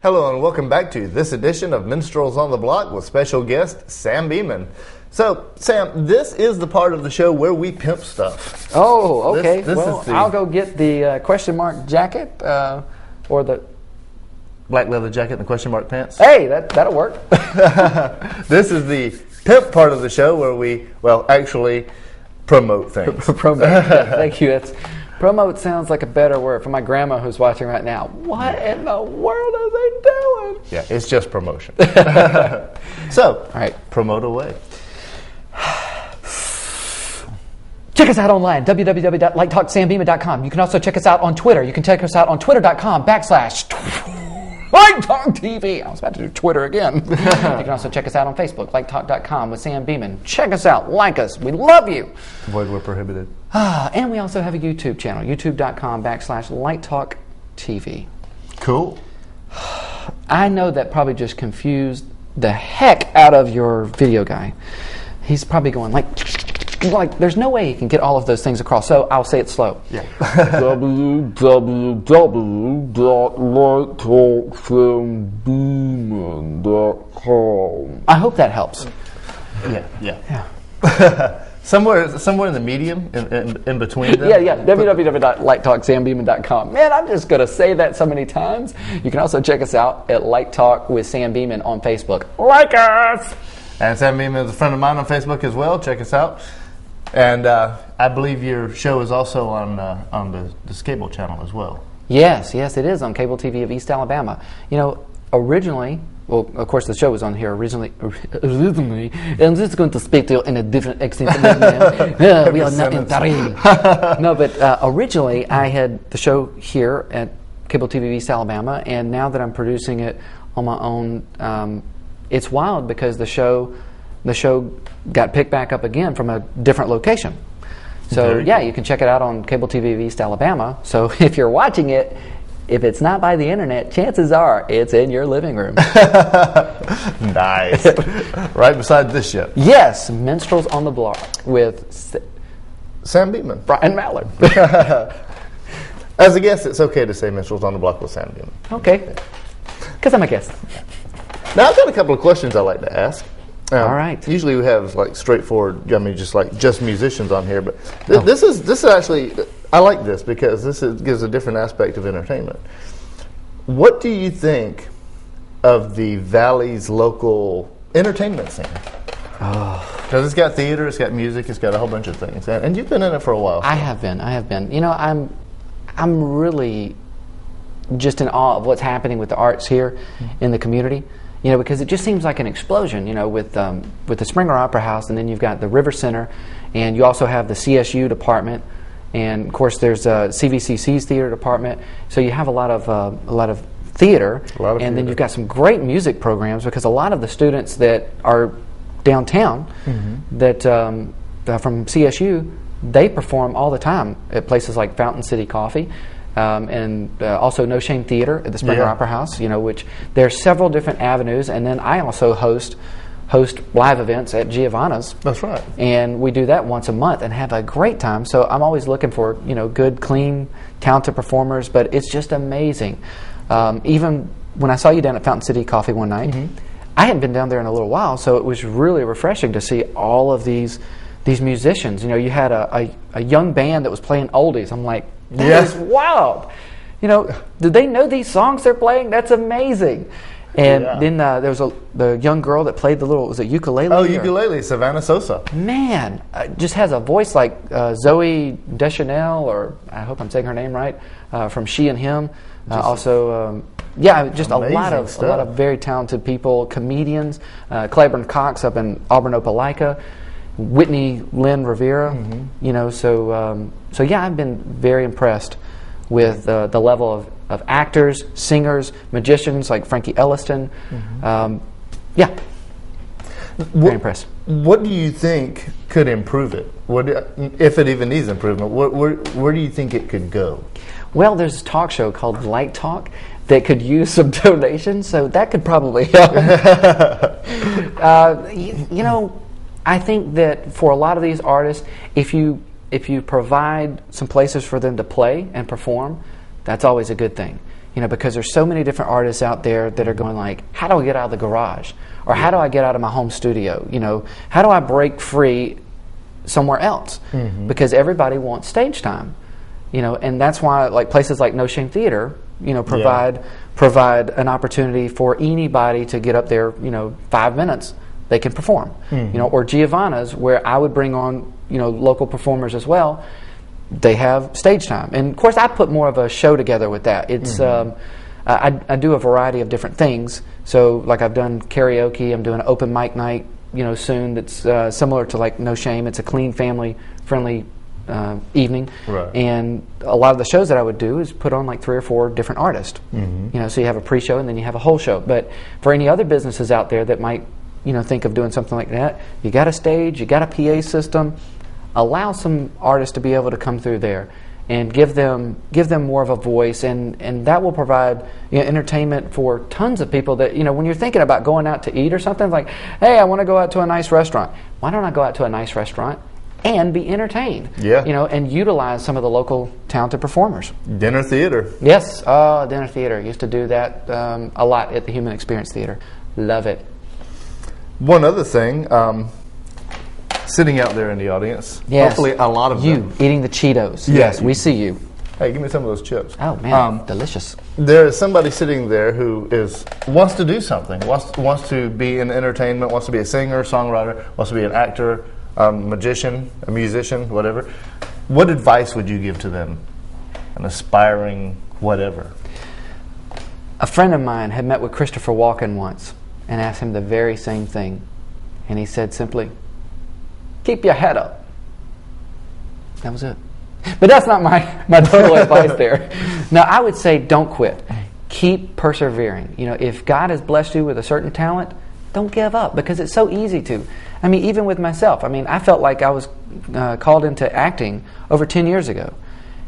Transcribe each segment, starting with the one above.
Hello and welcome back to this edition of Minstrels on the Block with special guest Sam Beman. So, Sam, this is the part of the show where we pimp stuff. Oh, okay. This is I'll go get the question mark jacket or the black leather jacket and the question mark pants. Hey, that'll work. This is the pimp part of the show where we, actually promote things. Promote. Yeah, thank you. Promote sounds like a better word for my grandma who's watching right now. What in the world are they doing? Yeah, it's just promotion. So, all right, promote away. Check us out online, www.lighttalksambeman.com. You can also check us out on Twitter. You can check us out on twitter.com/LightTalkTV. I was about to do Twitter again. You can also check us out on Facebook, lighttalk.com with Sam Beman. Check us out. Like us. We love you. Void where prohibited. And we also have a YouTube channel, youtube.com/LightTalkTV. Cool. I know that probably just confused the heck out of your video guy. He's probably going like there's no way he can get all of those things across, so I'll say it slow. Yeah. www.lighttalksambeman.com. I hope that helps. Yeah. Somewhere in the medium, in between them. Yeah, www.lighttalksambeman.com. Man, I'm just going to say that so many times. You can also check us out at Light Talk with Sam Beman on Facebook. Like us! And Sam Beman is a friend of mine on Facebook as well. Check us out. And I believe your show is also on this cable channel as well. Yes, it is on cable TV of East Alabama. You know, originally, well, of course, the show was on here originally, I'm just going to speak to you in a different accent. We are not in Tari. No, but originally I had the show here at cable TV of East Alabama, and now that I'm producing it on my own, it's wild because the show got picked back up again from a different location. So you can check it out on cable TV of East Alabama. So if you're watching it, if it's not by the internet, chances are it's in your living room. Nice. Right beside this show. Yes, Minstrels on the Block with Sam Beman. Brian Mallard. As a guest, it's okay to say Minstrels on the Block with Sam Beman. Okay. Because I'm a guest. Now, I've got a couple of questions I'd like to ask. All right. Usually we have straightforward, just musicians on here, but this is actually, I like this because gives a different aspect of entertainment. What do you think of the Valley's local entertainment scene? Because it's got theater, it's got music, it's got a whole bunch of things, and you've been in it for a while. So. I have been. You know, I'm really just in awe of what's happening with the arts here in the community. You know, because it just seems like an explosion, you know, with the Springer Opera House, and then you've got the River Center, and you also have the CSU department, and of course there's CVCC's theater department. So you have a lot of theater, and then you've got some great music programs because a lot of the students that are downtown that from CSU, they perform all the time at places like Fountain City Coffee. And also No Shame Theater at the Springer Opera House, you know, which there's several different avenues, and then I also host live events at Giovanna's. That's right. And we do that once a month and have a great time. So I'm always looking for, you know, good, clean, talented performers, but it's just amazing. Even when I saw you down at Fountain City Coffee one night, I hadn't been down there in a little while, so it was really refreshing to see all of these musicians. You know, you had a young band that was playing oldies. I'm like, that is wild. You know, do they know these songs they're playing? That's amazing. And then there was the young girl that played the little, was it ukulele? Oh, ukulele, Savannah Sosa. Man, just has a voice like Zoe Deschanel, or I hope I'm saying her name right, from She and Him. Just a lot of very talented people, comedians. Claiborne Cox up in Auburn Opelika. Whitney Lynn Rivera, you know, so I've been very impressed with the level of actors, singers, magicians like Frankie Elliston. Very impressed. What do you think could improve it? If it even needs improvement, where do you think it could go? Well, there's a talk show called Light Talk that could use some donations, so that could probably help. You know, I think that for a lot of these artists, if you provide some places for them to play and perform, that's always a good thing. because there's so many different artists out there that are going like, how do I get out of the garage? Or how do I get out of my home studio? How do I break free somewhere else? Because everybody wants stage time. And that's why like places like No Shame Theater, provide an opportunity for anybody to get up there, 5 minutes, they can perform. Or Giovanna's, where I would bring on, local performers as well. They have stage time. And of course I put more of a show together with that. It's I do a variety of different things. So like I've done karaoke, I'm doing an open mic night, soon that's similar to like No Shame. It's a clean, family friendly evening. Right. And a lot of the shows that I would do is put on like 3 or 4 different artists. So you have a pre-show and then you have a whole show. But for any other businesses out there that might think of doing something like that, you got a stage, you got a PA system. Allow some artists to be able to come through there and give them more of a voice, and that will provide entertainment for tons of people that when you're thinking about going out to eat or something, like, hey, I want to go out to a nice restaurant. Why don't I go out to a nice restaurant and be entertained? And utilize some of the local talented performers. Dinner theater. Yes, dinner theater. Used to do that a lot at the Human Experience Theater. Love it. One other thing, sitting out there in the audience, hopefully a lot of you eating the Cheetos. Yeah, yes, we see you. Hey, give me some of those chips. Oh man, delicious. There is somebody sitting there who wants to do something, wants to be in entertainment, wants to be a singer, songwriter, wants to be an actor, magician, a musician, whatever. What advice would you give to them? An aspiring whatever. A friend of mine had met with Christopher Walken once and asked him the very same thing, and he said simply, keep your head up. That was it. But that's not my total advice there. No, I would say don't quit. Keep persevering. If God has blessed you with a certain talent, don't give up, because it's so easy to. I mean, even with myself. I mean, I felt like I was called into acting over 10 years ago.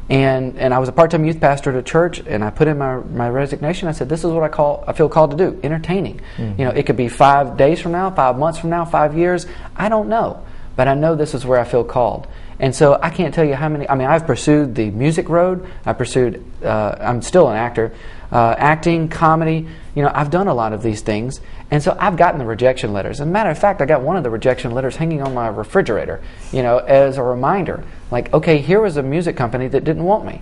And I was a part-time youth pastor at a church, and I put in my resignation. I said, this is what I feel called to do, entertaining. It could be 5 days from now, 5 months from now, 5 years. I don't know. But I know this is where I feel called. And so I can't tell you how many. I mean, I've pursued the music road. I'm still an actor. Acting, comedy. I've done a lot of these things. And so I've gotten the rejection letters. As a matter of fact, I got one of the rejection letters hanging on my refrigerator, as a reminder. Like, okay, here was a music company that didn't want me.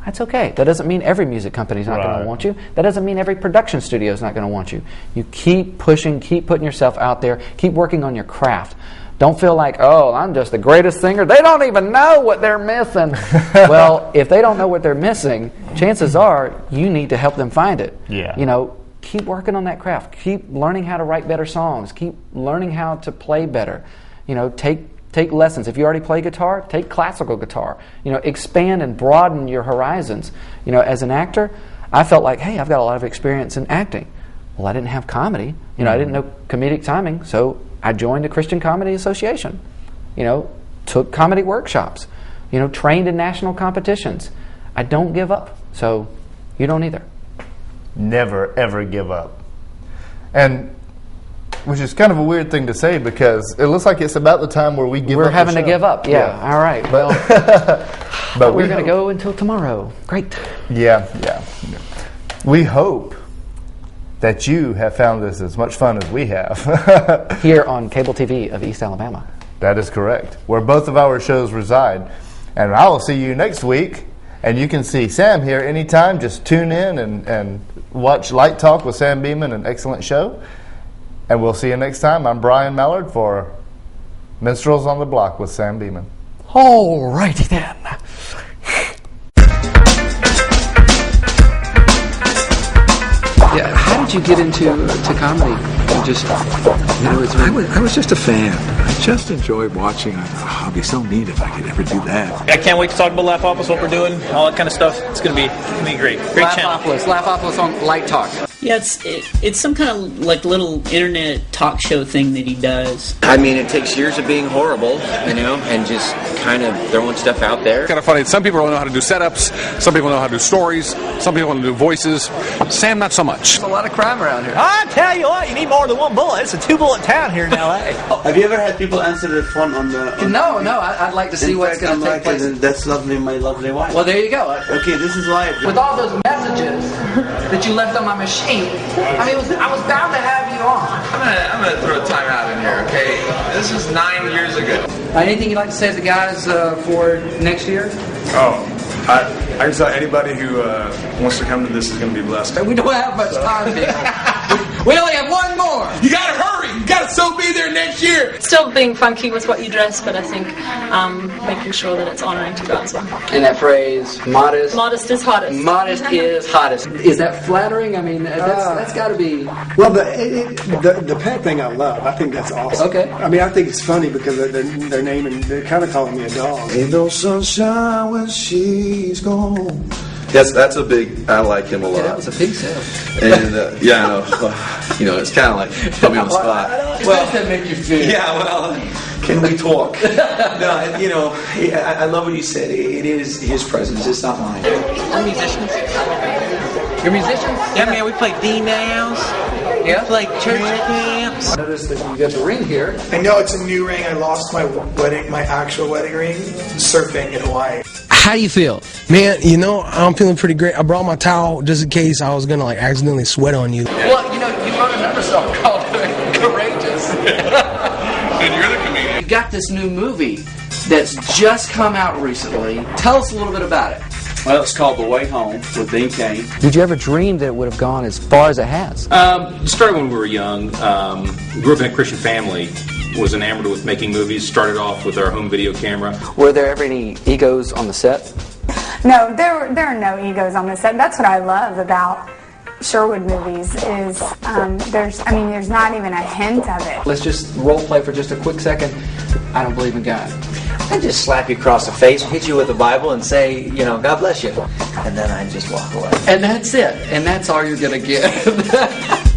That's okay. That doesn't mean every music company is not going to want you. That doesn't mean every production studio is not going to want you. You keep pushing, keep putting yourself out there, keep working on your craft. Don't feel like, oh, I'm just the greatest singer. They don't even know what they're missing. Well, if they don't know what they're missing, chances are you need to help them find it. Yeah. Keep working on that craft. Keep learning how to write better songs. Keep learning how to play better. Take lessons. If you already play guitar, take classical guitar. Expand and broaden your horizons. As an actor, I felt like, hey, I've got a lot of experience in acting. Well, I didn't have comedy. I didn't know comedic timing, so I joined the Christian Comedy Association. Took comedy workshops. Trained in national competitions. I don't give up, so you don't either. Never, ever give up. And which is kind of a weird thing to say, because it looks like it's about the time where we give up. We're having to give up, yeah. All right, well, but we're going to go until tomorrow. Great. Yeah. We hope that you have found this as much fun as we have. Here on cable TV of East Alabama. That is correct, where both of our shows reside. And I will see you next week, and you can see Sam here anytime. Just tune in and watch Light Talk with Sam Beman, an excellent show. And we'll see you next time. I'm Brian Mallard for Minstrels on the Block with Sam Beman. All righty then. Yeah, how did you get into comedy? I was just a fan. I just enjoyed watching. Oh, it'd be so neat if I could ever do that. I can't wait to talk about Laugh-Opolis, what we're doing, all that kind of stuff. It's going to be great. Great channel. Laugh-Opolis on Light Talk. Yeah, it's some kind of like little internet talk show thing that he does. I mean, it takes years of being horrible, and just kind of throwing stuff out there. Kind of funny. Some people know how to do setups. Some people know how to do stories. Some people want to do voices. Sam, not so much. There's a lot of crime around here. I tell you what, you need more than one bullet. It's a 2-bullet town here in L.A. Have you ever had people answer the phone on the... No, I'd like to see what's going to take place. That's lovely, my lovely wife. Well, there you go. Okay, this is why... With all those messages that you left on my machine, I mean, I was bound to have you on. I'm gonna throw a timeout in here, okay? This is 9 years ago. Anything you'd like to say to the guys for next year? Oh, I can tell anybody who wants to come to this is going to be blessed. We don't have much time, people. We only have one more. You gotta hurry! You gotta so be there next year! Still being funky with what you dress, but I think making sure that it's honoring to God as well. And that phrase, modest. Modest is hottest. Modest is hottest. Is that flattering? I mean, that's got to be... Well, the pet thing I love. I think that's awesome. Okay. I mean, I think it's funny because they're naming, they're kind of calling me a dog. Ain't no sunshine when she's gone. Yes, that's a big... I like him a lot. Yeah, that was a big sale. And, yeah, I know. You know, it's kind of like put me on the spot. Well, does that make you feel? Yeah, well, can we talk? No, you know, I love what you said. It is his presence. It's not mine. We're musicians. You're musicians? Yeah, man, we play D-nails. Yeah. We play church camps. I noticed that you got the ring here. I know it's a new ring. I lost my actual wedding ring, surfing in Hawaii. How do you feel? Man, you know, I'm feeling pretty great. I brought my towel just in case I was going to, like, accidentally sweat on you. Well, you know, you wrote another song called Courageous. And you're the comedian. You got this new movie that's just come out recently. Tell us a little bit about it. Well, it's called The Way Home with Dean Cain. Did you ever dream that it would have gone as far as it has? Started when we were young. Grew up in a Christian family. Was enamored with making movies. Started off with our home video camera. Were there ever any egos on the set? No, there are no egos on the set. That's what I love about Sherwood movies is there's not even a hint of it. Let's just role play for just a quick second. I don't believe in God. I just slap you across the face, hit you with the Bible, and say, you know, God bless you. And then I just walk away. And that's it. And that's all you're going to get.